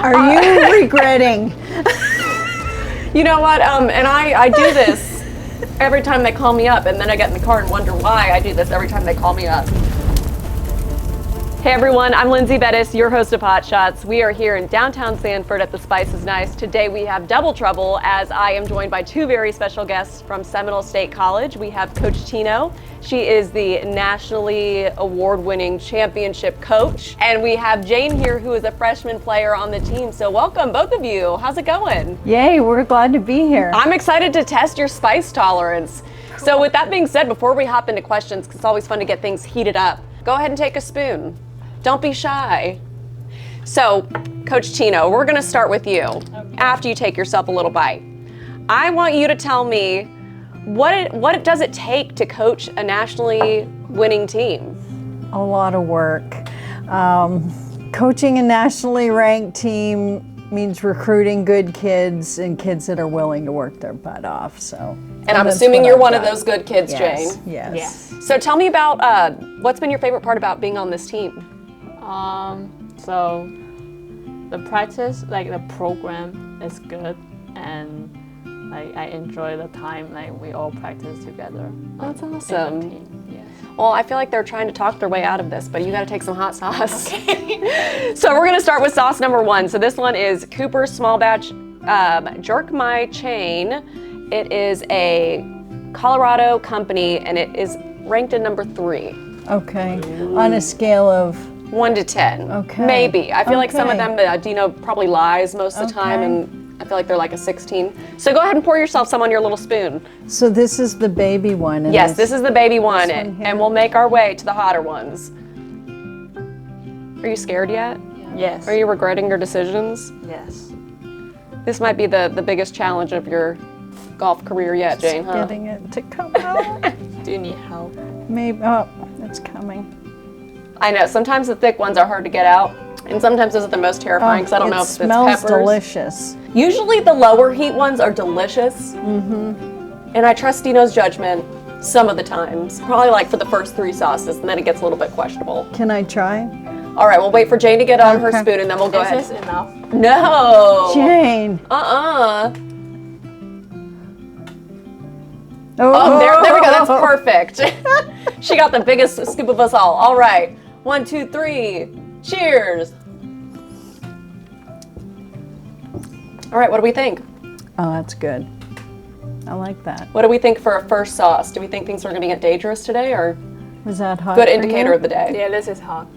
Are you regretting? You know what? And I do this every time they call me up, and then I get in the car and wonder why I do this every time they call me up. Hey everyone, I'm Lindsay Bettis, your host of Hot Shots. We are here in downtown Sanford at the Spice is Nice. Today we have double trouble as I am joined by two very special guests from Seminole State College. We have Coach Teno. She is the nationally award-winning championship coach. And we have Jane here, who is a freshman player on the team. So welcome, both of you. How's it going? Yay, we're glad to be here. I'm excited to test your spice tolerance. So with that being said, before we hop into questions, 'cause it's always fun to get things heated up, go ahead and take a spoon. Don't be shy. So, Coach Teno, we're gonna start with you after you take yourself a little bite. I want you to tell me what does it take to coach a nationally winning team? A lot of work. Coaching a nationally ranked team means recruiting good kids and kids that are willing to work their butt off. And I'm assuming you're one of those good kids, Jane. Yes. So tell me about what's been your favorite part about being on this team? So the practice, like the program is good, and like I enjoy the time like we all practice together. That's awesome. Yes. Well, I feel like they're trying to talk their way out of this, but you gotta take some hot sauce. Okay. So we're gonna start with sauce number one. So this one is Cooper's Small Batch Jerk My Chain. It is a Colorado company, and it is ranked at number 3. Okay. On a scale of 1 to 10. Okay. Maybe. I feel like some of Okay. them, Dino probably lies most of the time, Okay. and I feel like they're like a 16. So go ahead and pour yourself some on your little spoon. So this is the baby one. And Yes, this is the baby one, this one here. and we'll make our way to the hotter ones. Are you scared yet? Yes. Are you regretting your decisions? Yes. Uh-huh. This might be the biggest challenge of your golf career yet, Jane, huh? getting it to come out. Do you need help? Maybe. Oh, it's coming. I know, sometimes the thick ones are hard to get out, and sometimes those are the most terrifying because I don't know if it's smells peppers. delicious. Usually the lower heat ones are delicious, and I trust Dino's judgment some of the times. Probably like for the first 3 sauces, and then it gets a little bit questionable. Can I try? All right, we'll wait for Jane to get on her Okay. spoon, and then we'll go ahead. Is this enough? No! Jane. Oh, there we go, that's perfect. She got the biggest scoop of us all. All right, 1, 2, 3, cheers. All right, what do we think? Oh, that's good. I like that. What do we think for a first sauce? Do we think things are gonna get dangerous today, or Was that hot? good for indicator you? of the day? Yeah, this is hot.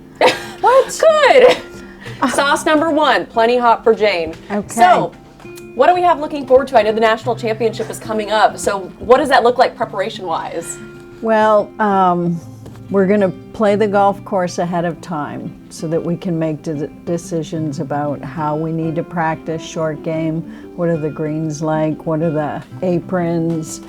What? Good. Sauce number 1, plenty hot for Jane. Okay. So, what do we have looking forward to? I know the national championship is coming up. So, what does that look like preparation-wise? Well, we're going to play the golf course ahead of time so that we can make decisions about how we need to practice short game. What are the greens like? What are the aprons?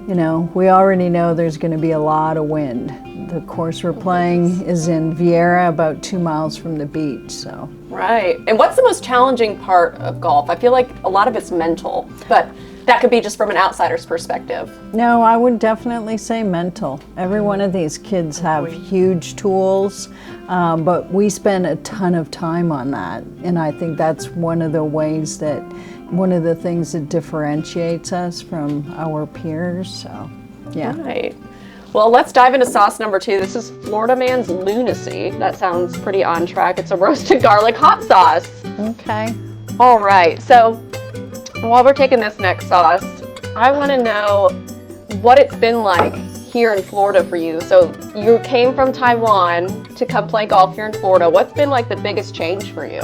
You know, we already know there's going to be a lot of wind. The course we're playing is in Viera, about 2 miles from the beach, so. Right. And what's the most challenging part of golf? I feel like a lot of it's mental, but that could be just from an outsider's perspective. No, I would definitely say mental. Every one of these kids have huge tools, but we spend a ton of time on that. And I think that's one of the ways that, one of the things that differentiates us from our peers, so, yeah. Right. Well, let's dive into sauce number 2. This is Florida Man's Lunacy. That sounds pretty on track. It's a roasted garlic hot sauce. Okay. All right, so while we're taking this next sauce, I want to know what it's been like here in Florida for you. So you came from Taiwan to come play golf here in Florida. What's been like the biggest change for you?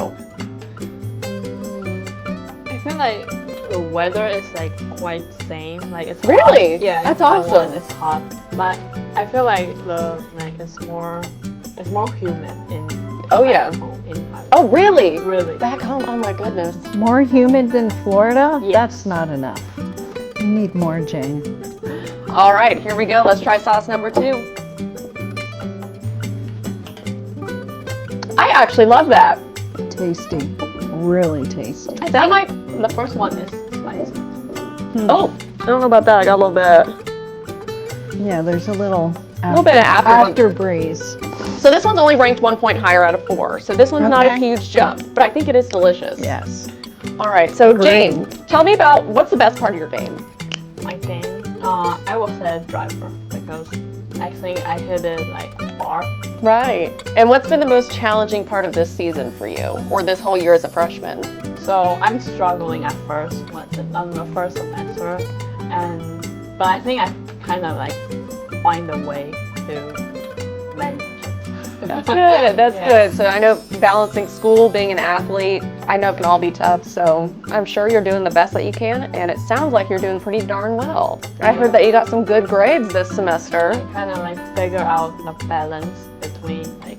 I feel like the weather is like quite same. Like it's Really? hot. Yeah, That's Taiwan awesome. It's hot, but I feel like it's more humid in. Oh, yeah. In Oh, really? really? Back home? Oh my goodness. More humid than Florida? Yes. That's not enough. You need more, Jane. All right, here we go. Let's try sauce number 2. I actually love that. Tasty. Really tasty. That might. The first one is spicy. Oh, I don't know about that. I got a little bit. Yeah, there's a little little bit of after- breeze. So this one's only ranked 1 point higher out of 4. So this one's not a huge jump, but I think it is delicious. Yes. All right, so Jane, tell me about what's the best part of your game? My game, I will say driver because I think I hit it like far. Right. And what's been the most challenging part of this season for you, or this whole year as a freshman? So I'm struggling at first on the first semester, but I think I kind of like find a way to manage. That's good. That's good. So I know balancing school, being an athlete, I know it can all be tough. So I'm sure you're doing the best that you can, and it sounds like you're doing pretty darn well. I heard that you got some good grades this semester. Kind of like figure out the balance between like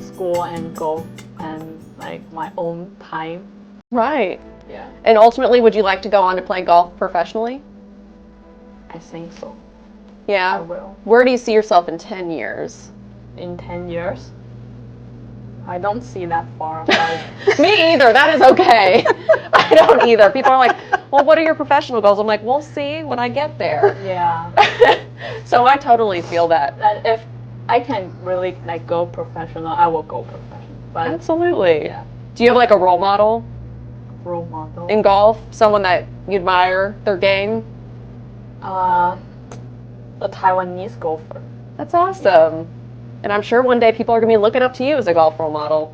school and golf and like my own time. Right. Yeah. And ultimately, would you like to go on to play golf professionally? I think so. Yeah. I will. Where do you see yourself in 10 years? In 10 years. I don't see that far. But Me either. That is okay. I don't either. People are like, well, what are your professional goals? I'm like, we'll see when I get there. yeah. So I totally feel that. And if I can really like go professional, I will go professional. But Absolutely. yeah, Do you have like a role model role model. in golf? Someone that you admire their game? The Taiwanese golfer. That's awesome. And I'm sure one day people are going to be looking up to you as a golf role model.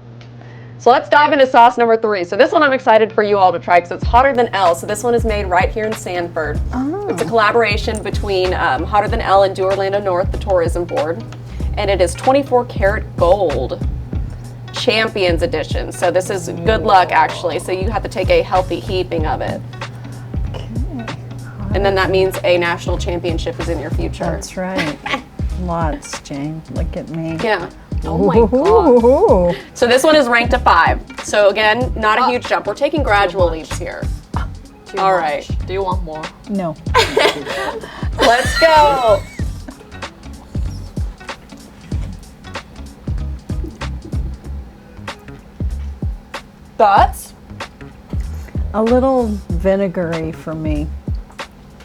So let's dive into sauce number 3. So this one I'm excited for you all to try because it's Hotter Than L. So this one is made right here in Sanford. Oh. It's a collaboration between Hotter Than L and Do Orlando North, the tourism board. And it is 24 karat gold Champions Edition. So this is good luck actually. So you have to take a healthy heaping of it. Okay. And then that means a national championship is in your future. That's right. Lots, Jane. Look at me. Yeah. Oh my god. Ooh. So this one is ranked a 5. So again, not a huge jump. We're taking gradual leaps here. Too All much. right. Do you want more? No. Let's go. Thoughts? A little vinegary for me,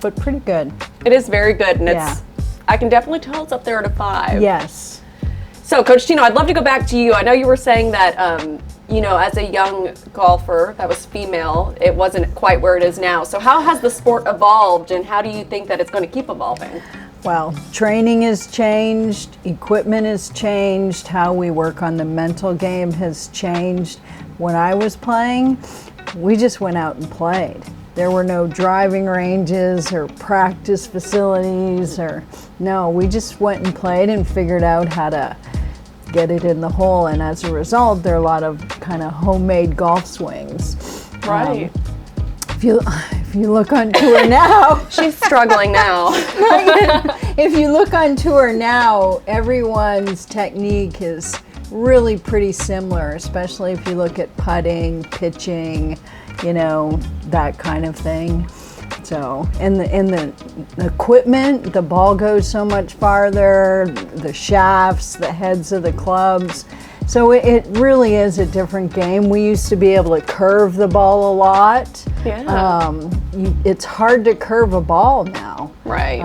but pretty good. It is very good, and Yeah. it's. I can definitely tell it's up there at a 5. Yes. So, Coach Teno, I'd love to go back to you. I know you were saying that, as a young golfer that was female, it wasn't quite where it is now. So, how has the sport evolved, and how do you think that it's going to keep evolving? Well, training has changed, equipment has changed, how we work on the mental game has changed. When I was playing, we just went out and played. There were no driving ranges or practice facilities we just went and played and figured out how to get it in the hole, and as a result, there are a lot of kind of homemade golf swings. Right. If you look on tour now, She's struggling now. if you look on tour now, everyone's technique is really pretty similar, especially if you look at putting, pitching, that kind of thing. So, and the equipment, the ball goes so much farther, the shafts, the heads of the clubs. So it really is a different game. We used to be able to curve the ball a lot. Yeah. It's hard to curve a ball now. Right.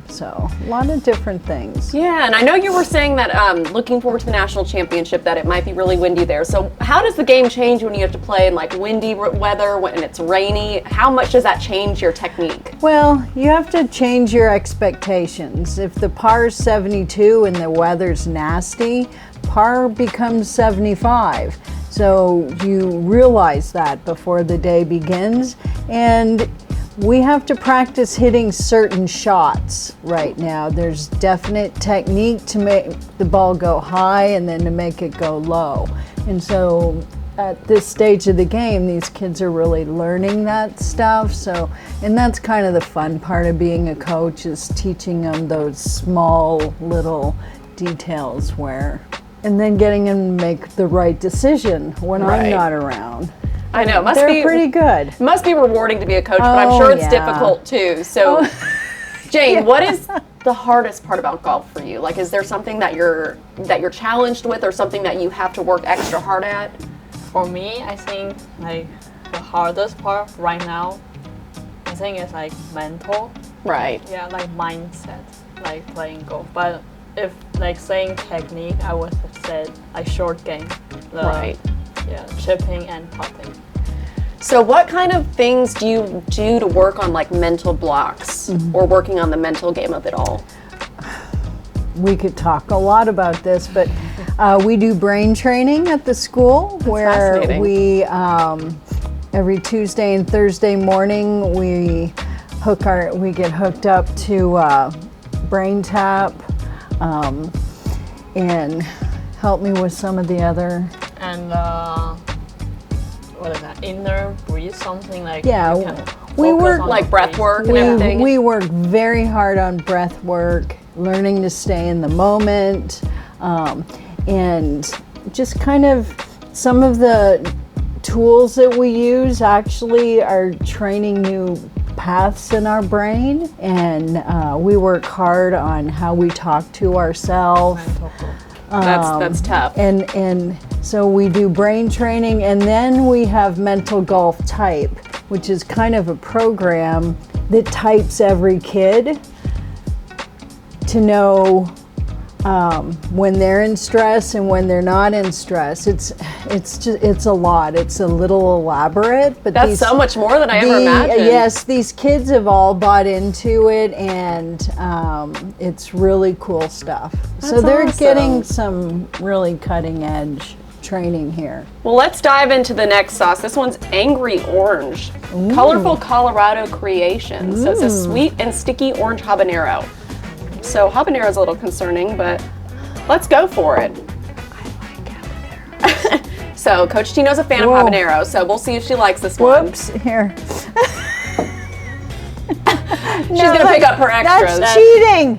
So a lot of different things. Yeah, and I know you were saying that looking forward to the national championship, that it might be really windy there. So how does the game change when you have to play in like windy weather, when it's rainy? How much does that change your technique? Well, you have to change your expectations. If the par is 72 and the weather's nasty, par becomes 75. So you realize that before the day begins, and we have to practice hitting certain shots right now. There's definite technique to make the ball go high and then to make it go low. And so at this stage of the game, these kids are really learning that stuff. So, and that's kind of the fun part of being a coach, is teaching them those small little details and then getting them to make the right decision when Right. I'm not around. I know, They're pretty good. It must be rewarding to be a coach, but I'm Oh, sure it's yeah. difficult too. So, Jane, what is the hardest part about golf for you? Like, is there something that you're challenged with, or something that you have to work extra hard at? For me, I think like the hardest part right now, I think it's like mental. Right. Yeah, like mindset, like playing golf. But if like saying technique, I would have said like short game. Right. Yeah, chipping and putting. So what kind of things do you do to work on like mental blocks or working on the mental game of it all? We could talk a lot about this, but we do brain training at the school where fascinating. we every Tuesday and Thursday morning we get hooked up to Brain Tap and help me with some of the other. And what is that? Inner breathe, something like. Yeah, you can we focus work- on Like the breath breath. work and everything? We work very hard on breath work, learning to stay in the moment, and just kind of some of the tools that we use actually are training new paths in our brain, and we work hard on how we talk to ourselves. That's tough. And so we do brain training, and then we have mental golf type, which is kind of a program that types every kid to know when they're in stress and when they're not in stress. It's a lot. It's a little elaborate, but That's so much more than I ever imagined. Yes, these kids have all bought into it, and it's really cool stuff. So That's they're awesome. getting some really cutting edge training here. Well, let's dive into the next sauce. This one's Angry Orange. Colorful Colorado Creation. So it's a sweet and sticky orange habanero. So habanero is a little concerning, but let's go for it. I like habanero. So Coach Tino's a fan Whoa. of habanero, so we'll see if she likes this one. Whoops, here. She's gonna pick up her extras. That's cheating.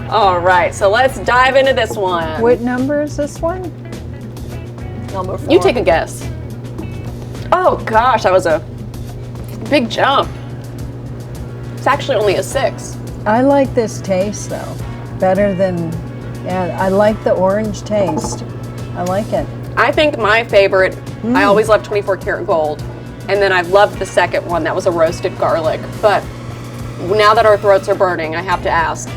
All right, so let's dive into this one. What number is this one? Number 4. You take a guess. Oh gosh, that was a big jump. It's actually only a 6. I like this taste though, better than, yeah, I like the orange taste. I like it. I think my favorite, I always loved 24 karat gold, and then I've loved the second one, that was a roasted garlic. But now that our throats are burning, I have to ask,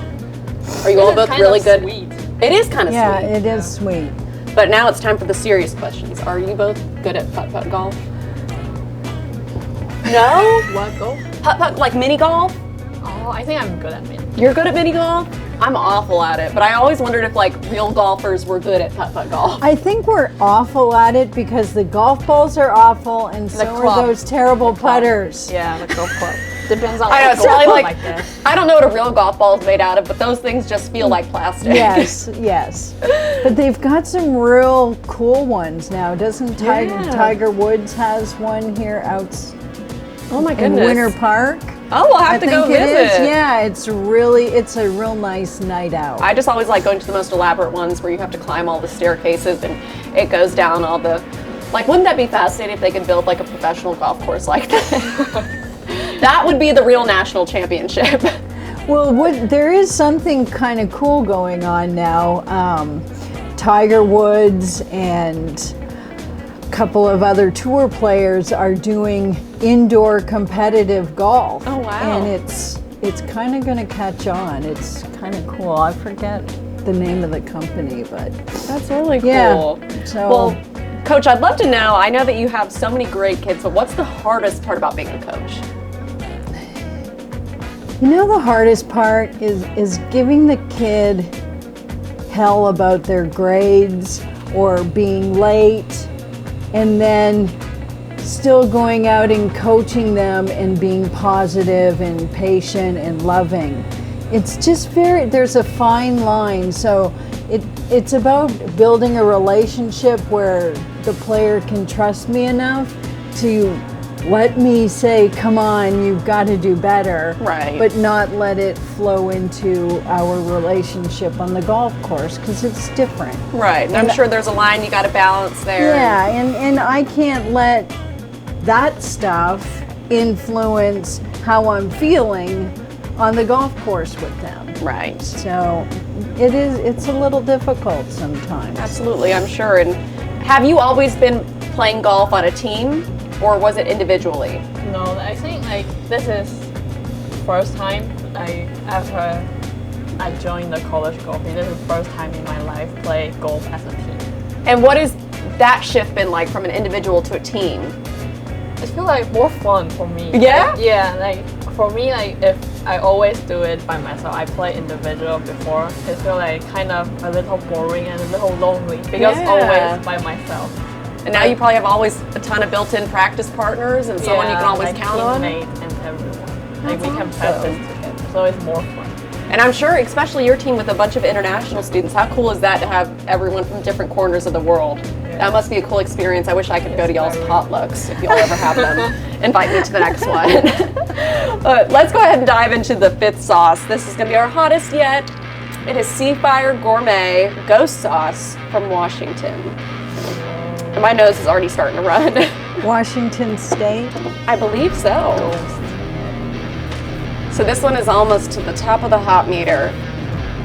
are you all both really good? Sweet. It is kind of Yeah, sweet. it is sweet. But now it's time for the serious questions. Are you both good at putt-putt golf? No? What go? Putt-putt, like mini golf? Oh, I think I'm good at it. You're good at mini golf? I'm awful at it, but I always wondered if like real golfers were good at putt-putt golf. I think we're awful at it because the golf balls are awful, and so are club. those terrible putters. Yeah, the golf club. Depends on I know, what it's golf probably club like, that. I don't know what a real golf ball is made out of, but those things just feel like plastic. Yes, yes. But they've got some real cool ones now. Doesn't Yeah. Tiger Woods has one here out Oh my in goodness. Winter Park? Oh, we'll have I to think go it visit. is. Yeah, it's a real nice night out. I just always like going to the most elaborate ones where you have to climb all the staircases and it goes down all the, like, wouldn't that be fascinating if they could build like a professional golf course like that? That would be the real national championship. Well, there is something kind of cool going on now. Tiger Woods and a couple of other tour players are doing indoor competitive golf. Oh, wow. And it's kind of going to catch on. It's kind of cool. I forget the name of the company, but That's really cool. yeah. So Well, Coach, I'd love to know, I know that you have so many great kids, but what's the hardest part about being a coach? you know, the hardest part is giving the kid hell about their grades or being late, and then still going out and coaching them and being positive and patient and loving. It's just there's a fine line. So it's about building a relationship where the player can trust me enough to let me say, come on, you've got to do better. Right. But not let it flow into our relationship on the golf course, because it's different. Right, and I'm sure there's a line you got to balance there. Yeah, and I can't let that stuff influence how I'm feeling on the golf course with them. Right. So it's a little difficult sometimes. Absolutely, I'm sure. And have you always been playing golf on a team, or was it individually? No, I think like this is first time, like after I joined the college golfing, this is the first time in my life play golf as a team. And what has that shift been like from an individual to a team? It feels like more fun for me. Yeah? Like, yeah, like for me, like if I always do it by myself, I play individual before, it feels like kind of a little boring and a little lonely because Yeah. always by myself. And now you probably have always a ton of built-in practice partners and someone you can always like count on. teammate and everyone. Like we can That's practice awesome. together, so it's more fun. And I'm sure, especially your team with a bunch of international students, how cool is that to have everyone from different corners of the world? That must be a cool experience. I wish I could go to y'all's potlucks if y'all ever have them. Invite me to the next one. Let's go ahead and dive into the fifth sauce. This is going to be our hottest yet. It is Seafire Gourmet Ghost Sauce from Washington. And my nose is already starting to run. Washington State. I believe so. So this one is almost to the top of the hot meter.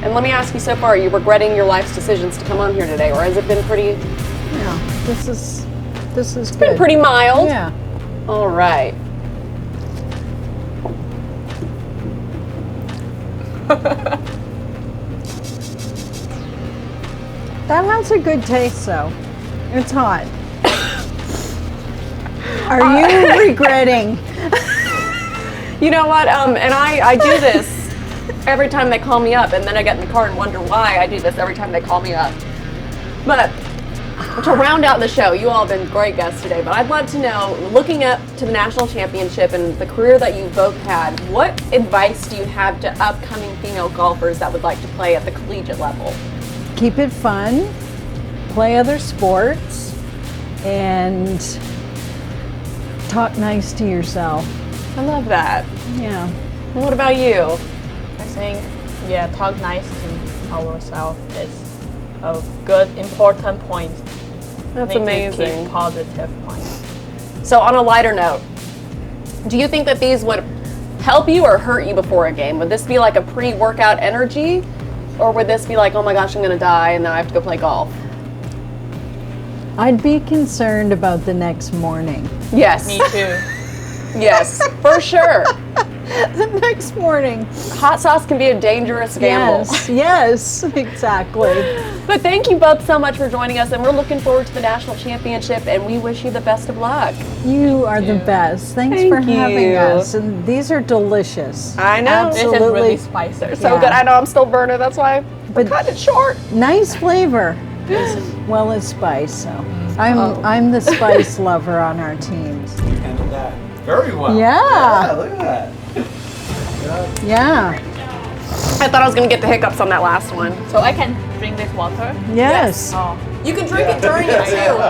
And let me ask you so far, are you regretting your life's decisions to come on here today, or has it been pretty Yeah, this is good. been pretty mild? Yeah. All right. That has a good taste, though. It's hot. Are you regretting? You know what? And I do this every time they call me up, and then I get in the car and wonder why I do this every time they call me up. But to round out the show, you all have been great guests today, but I'd love to know, looking up to the national championship and the career that you both had, what advice do you have to upcoming female golfers that would like to play at the collegiate level? Keep it fun, play other sports, and talk nice to yourself. I love that. Yeah. And what about you? I think, yeah, talk nice to ourselves is a good, important point. That's Need to amazing. keep positive points. So on a lighter note, do you think that these would help you or hurt you before a game? Would this be like a pre-workout energy? Or would this be like, oh my gosh, I'm gonna die and now I have to go play golf? I'd be concerned about the next morning. Yes. Me too. Yes, for sure. The next morning. Hot sauce can be a dangerous gamble. Yes, exactly. But thank you both so much for joining us, and we're looking forward to the national championship, and we wish you the best of luck. You are the best. Thanks Thank for having you. us. And these are delicious. I know. This is Absolutely. really spicy. They're so Yeah. good. I know I'm still burning, that's why we're But- cutting it short. Nice flavor as well as spice. So I'm the spice lover on our teams. Handle that very well. Yeah. Look at that. Yeah. I thought I was gonna get the hiccups on that last one. So I can drink this water? Yes. Oh. You can drink it during it too.